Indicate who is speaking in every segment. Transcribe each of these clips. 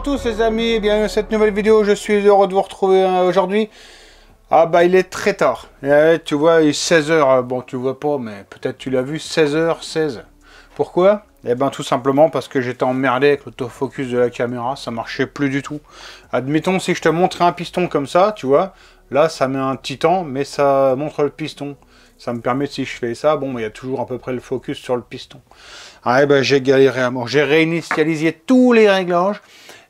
Speaker 1: à tous les amis, bienvenue dans cette nouvelle vidéo, je suis heureux de vous retrouver aujourd'hui. Ah bah il est très tard, tu vois il est 16h, bon tu vois pas mais peut-être tu l'as vu, 16h16. Pourquoi? Eh ben tout simplement parce que j'étais emmerdé avec l'autofocus de la caméra, ça marchait plus du tout. Admettons si je te montrais un piston comme ça, tu vois, là ça met un petit temps mais ça montre le piston. Ça me permet, si je fais ça, bon, il y a toujours à peu près le focus sur le piston. Ah, ben, j'ai galéré à mort. J'ai réinitialisé tous les réglages.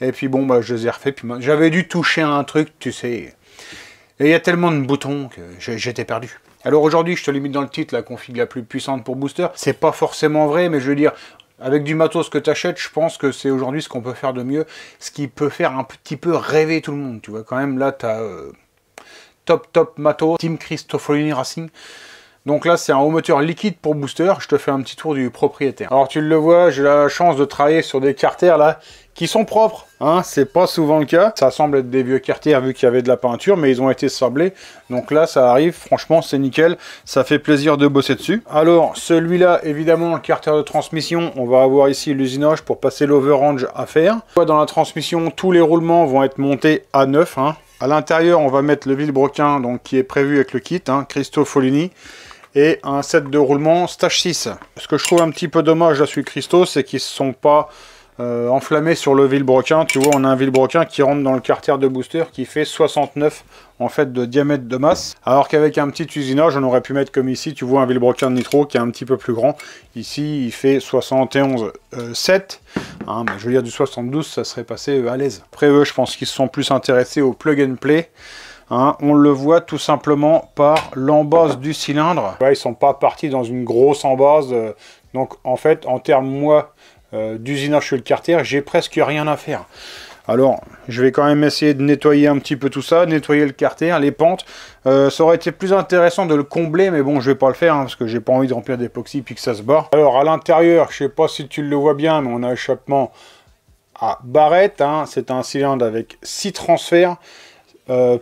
Speaker 1: Et puis, bon, bah, je les ai refaits. Puis, j'avais dû toucher un truc, tu sais. Et il y a tellement de boutons que j'étais perdu. Alors, aujourd'hui, je te limite dans le titre, la config la plus puissante pour booster. C'est pas forcément vrai, mais je veux dire, avec du matos que tu achètes, je pense que c'est aujourd'hui ce qu'on peut faire de mieux. Ce qui peut faire un petit peu rêver tout le monde. Tu vois, quand même, là, tu as top matos. Team Cristofolini Racing. Donc là, c'est un haut moteur liquide pour booster. Je te fais un petit tour du propriétaire. Alors tu le vois, j'ai la chance de travailler sur des carters là qui sont propres. Hein, c'est pas souvent le cas. Ça semble être des vieux carters vu qu'il y avait de la peinture, mais ils ont été sablés. Donc là, ça arrive. Franchement, c'est nickel. Ça fait plaisir de bosser dessus. Alors celui-là, évidemment, le carter de transmission. On va avoir ici l'usinage pour passer l'overrange à faire. Dans la transmission, tous les roulements vont être montés à neuf. Hein. À l'intérieur, on va mettre le vilebrequin donc qui est prévu avec le kit, hein, Cristofolini. Et un set de roulement Stage 6. Ce que je trouve un petit peu dommage là sur Cristo, c'est qu'ils ne se sont pas enflammés sur le vilebrequin. Tu vois, on a un vilebrequin qui rentre dans le carter de booster qui fait 69 en fait de diamètre de masse. Alors qu'avec un petit usinage, on aurait pu mettre comme ici, tu vois un vilebrequin de nitro qui est un petit peu plus grand. Ici, il fait 71,7. Hein, mais je veux dire du 72, ça serait passé à l'aise. Après eux, je pense qu'ils se sont plus intéressés au plug and play. Hein, on le voit tout simplement par l'embase du cylindre. Ouais, ils sont pas partis dans une grosse embase. Donc en fait, en termes moi d'usinage sur le carter, j'ai presque rien à faire. Alors, je vais quand même essayer de nettoyer un petit peu tout ça, nettoyer le carter, les pentes. Ça aurait été plus intéressant de le combler, mais bon, je vais pas le faire hein, parce que j'ai pas envie de remplir d'époxy puis que ça se barre. Alors à l'intérieur, je sais pas si tu le vois bien, mais on a un échappement à barrette. Hein, c'est un cylindre avec 6 transferts.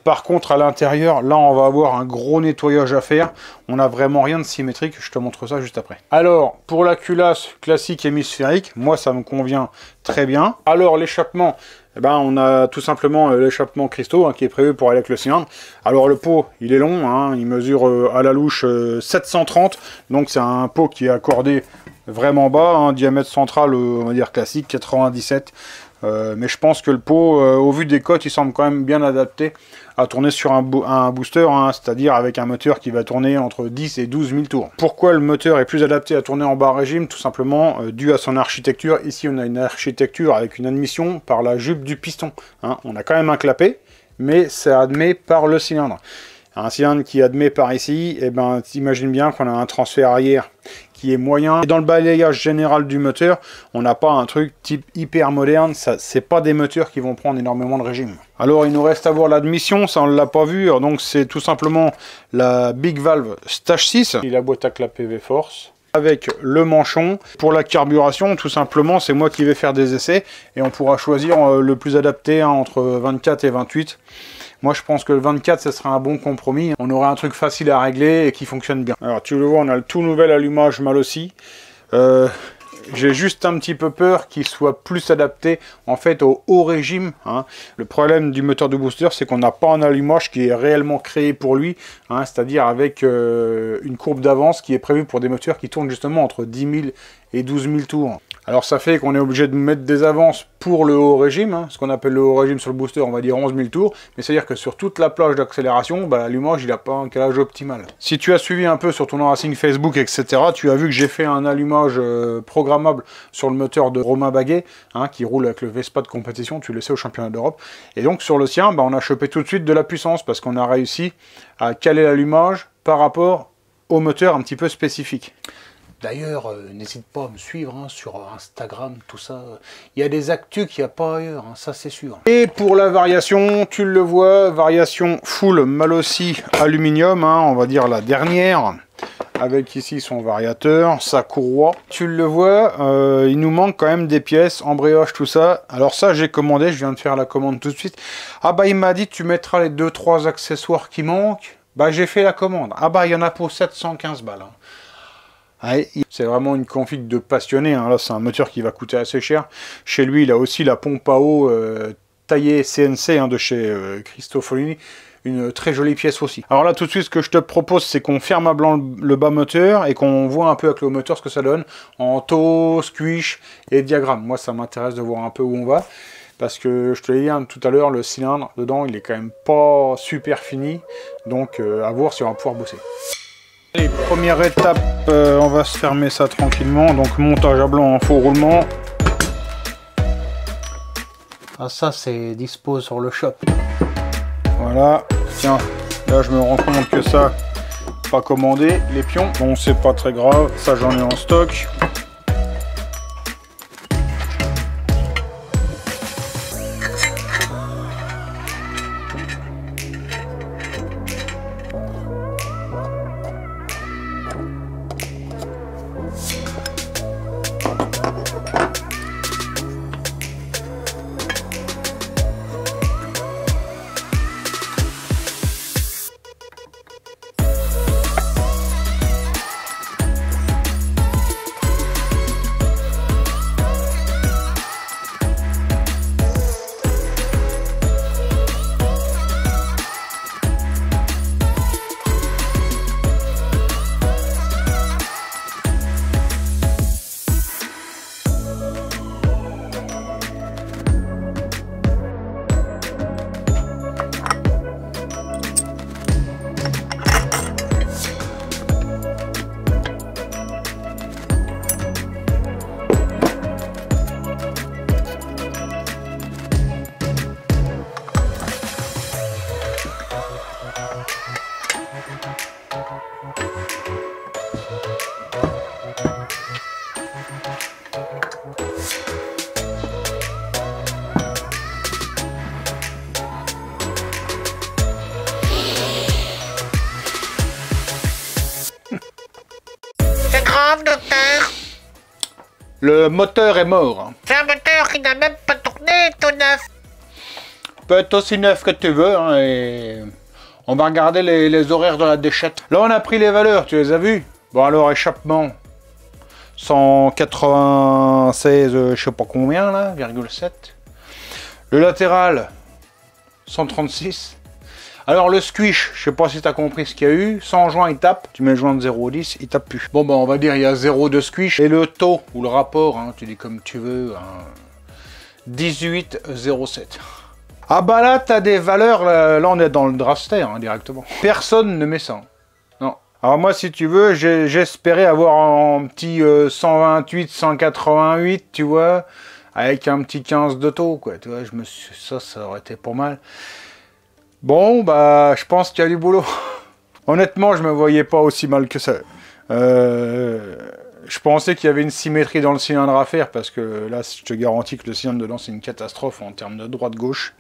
Speaker 1: Par contre à l'intérieur, là on va avoir un gros nettoyage à faire. On n'a vraiment rien de symétrique, je te montre ça juste après. Alors pour la culasse classique hémisphérique, moi ça me convient très bien. Alors l'échappement, eh ben, on a tout simplement l'échappement Cristo hein, qui est prévu pour aller avec le cylindre. Alors le pot il est long, hein, il mesure à la louche 730, donc c'est un pot qui est accordé vraiment bas, hein, diamètre central on va dire classique 97. Mais je pense que le pot, au vu des cotes, il semble quand même bien adapté à tourner sur un booster, hein, c'est-à-dire avec un moteur qui va tourner entre 10 et 12 000 tours. Pourquoi le moteur est plus adapté à tourner en bas régime? Tout simplement dû à son architecture. Ici, on a une architecture avec une admission par la jupe du piston. Hein. On a quand même un clapet, mais c'est admis par le cylindre. Un cylindre qui admet par ici, et ben, t'imagines bien qu'on a un transfert arrière qui est moyen. Et dans le balayage général du moteur, on n'a pas un truc type hyper moderne, c'est pas des moteurs qui vont prendre énormément de régime. Alors il nous reste à voir l'admission, ça on ne l'a pas vu, donc c'est tout simplement la Big Valve Stage 6. Et la boîte à clapet V-Force. Avec le manchon. Pour la carburation, tout simplement, c'est moi qui vais faire des essais et on pourra choisir le plus adapté hein, entre 24 et 28. Moi, je pense que le 24, ce sera un bon compromis. On aurait un truc facile à régler et qui fonctionne bien. Alors, tu le vois, on a le tout nouvel allumage Malossi. J'ai juste un petit peu peur qu'il soit plus adapté en fait au haut régime. Hein. Le problème du moteur de booster, c'est qu'on n'a pas un allumage qui est réellement créé pour lui, hein, c'est-à-dire avec une courbe d'avance qui est prévue pour des moteurs qui tournent justement entre 10 000 et 12 000 tours. Alors ça fait qu'on est obligé de mettre des avances pour le haut régime, hein, ce qu'on appelle le haut régime sur le booster, on va dire 11 000 tours, mais c'est-à-dire que sur toute la plage d'accélération, bah, l'allumage il n'a pas un calage optimal. Si tu as suivi un peu sur ton Racing Facebook, etc., tu as vu que j'ai fait un allumage programmable sur le moteur de Romain Baguet, hein, qui roule avec le Vespa de compétition, tu le sais au championnat d'Europe, et donc sur le sien, bah, on a chopé tout de suite de la puissance, parce qu'on a réussi à caler l'allumage par rapport au moteur un petit peu spécifique. D'ailleurs, n'hésite pas à me suivre hein, sur Instagram, tout ça. Il y a des actus qu'il n'y a pas ailleurs, hein, ça c'est sûr. Et pour la variation, tu le vois, variation full Malossi aluminium, hein, on va dire la dernière. Avec ici son variateur, sa courroie. Tu le vois, il nous manque quand même des pièces, embrayage, tout ça. Alors ça, j'ai commandé, je viens de faire la commande tout de suite. Ah bah il m'a dit, tu mettras les 2-3 accessoires qui manquent. Bah j'ai fait la commande. Ah bah il y en a pour 715 balles. Hein. C'est vraiment une config de passionné, hein. Là c'est un moteur qui va coûter assez cher. Chez lui il a aussi la pompe à eau taillée CNC, hein, de chez Cristofolini. Une très jolie pièce aussi. Alors là tout de suite ce que je te propose c'est qu'on ferme à blanc le bas moteur et qu'on voit un peu avec le moteur ce que ça donne en taux, squish et diagramme. Moi ça m'intéresse de voir un peu où on va. Parce que je te l'ai dit hein, tout à l'heure, le cylindre dedans il est quand même pas super fini. Donc à voir si on va pouvoir bosser. Allez, première étape, on va se fermer ça tranquillement. Donc montage à blanc en faux roulement.
Speaker 2: Ah ça c'est dispo sur le shop.
Speaker 1: Voilà, tiens, là je me rends compte que ça, pas commandé, les pions. Bon c'est pas très grave, ça j'en ai en stock.
Speaker 3: C'est grave, docteur.
Speaker 1: Le moteur est mort.
Speaker 3: C'est un moteur qui n'a même pas tourné, tout neuf.
Speaker 1: Peut être aussi neuf que tu veux, hein, et on va regarder les horaires de la déchette. Là on a pris les valeurs, tu les as vues? Bon alors échappement 196 je sais pas combien là, 0,7. Le latéral 136. Alors le squish, je sais pas si tu as compris ce qu'il y a eu, sans joint il tape, tu mets le joint de 0,10, il tape plus. Bon ben on va dire il y a 0 de squish, et le taux, ou le rapport, hein, tu dis comme tu veux, hein, 18,07. Ah bah là t'as des valeurs, là on est dans le draster hein, directement. Personne ne met ça. Non. Alors moi si tu veux, j'espérais avoir un petit 128, 188, tu vois, avec un petit 15 de taux, quoi, tu vois, ça aurait été pas mal. Bon, bah, je pense qu'il y a du boulot. Honnêtement, je me voyais pas aussi mal que ça. Je pensais qu'il y avait une symétrie dans le cylindre à faire, parce que là, je te garantis que le cylindre dedans, c'est une catastrophe en termes de droite-gauche.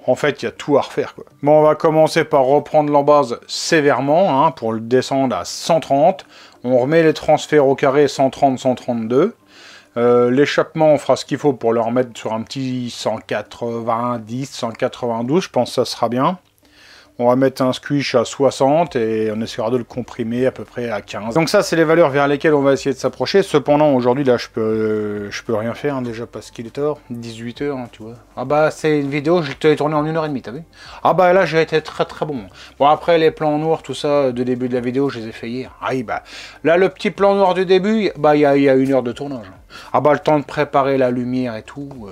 Speaker 1: En fait, il y a tout à refaire, quoi. Bon, on va commencer par reprendre l'embase sévèrement, hein, pour le descendre à 130. On remet les transferts au carré 130, 132. L'échappement, on fera ce qu'il faut pour le remettre sur un petit 190, 192, je pense que ça sera bien. On va mettre un squish à 60 et on essaiera de le comprimer à peu près à 15. Donc ça, c'est les valeurs vers lesquelles on va essayer de s'approcher. Cependant, aujourd'hui, là, je peux rien faire hein, déjà parce qu'il est tard, 18 h, hein, tu vois. Ah bah, c'est une vidéo, je te l'ai tournée en 1h30, t'as vu? Ah bah là, j'ai été très très bon. Bon, après, les plans noirs, tout ça, de début de la vidéo, je les ai fait hier. Ah oui, bah, là, le petit plan noir du début, bah, il y a 1 heure de tournage. Ah bah, le temps de préparer la lumière et tout...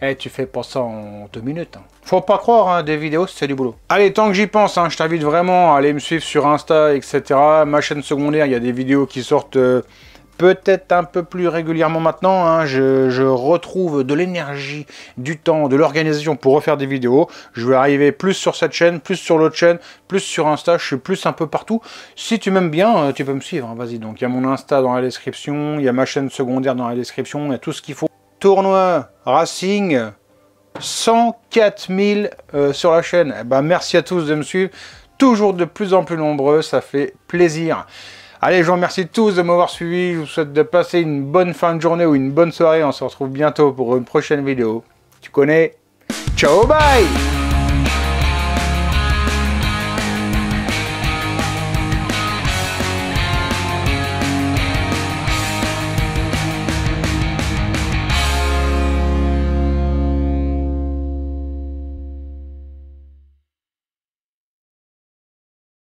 Speaker 1: Eh, tu fais pas ça en 2 minutes. Hein. Faut pas croire, hein, des vidéos, c'est du boulot. Allez, tant que j'y pense, hein, je t'invite vraiment à aller me suivre sur Insta, etc. Ma chaîne secondaire, il y a des vidéos qui sortent peut-être un peu plus régulièrement maintenant. Hein. Je retrouve de l'énergie, du temps, de l'organisation pour refaire des vidéos. Je vais arriver plus sur cette chaîne, plus sur l'autre chaîne, plus sur Insta. Je suis plus un peu partout. Si tu m'aimes bien, tu peux me suivre. Hein, vas-y, donc il y a mon Insta dans la description, il y a ma chaîne secondaire dans la description, il y a tout ce qu'il faut. Tournoi Racing, 104 000 sur la chaîne. Eh ben, merci à tous de me suivre, toujours de plus en plus nombreux, ça fait plaisir. Allez, je vous remercie tous de m'avoir suivi, je vous souhaite de passer une bonne fin de journée ou une bonne soirée, on se retrouve bientôt pour une prochaine vidéo. Tu connais? Ciao, bye!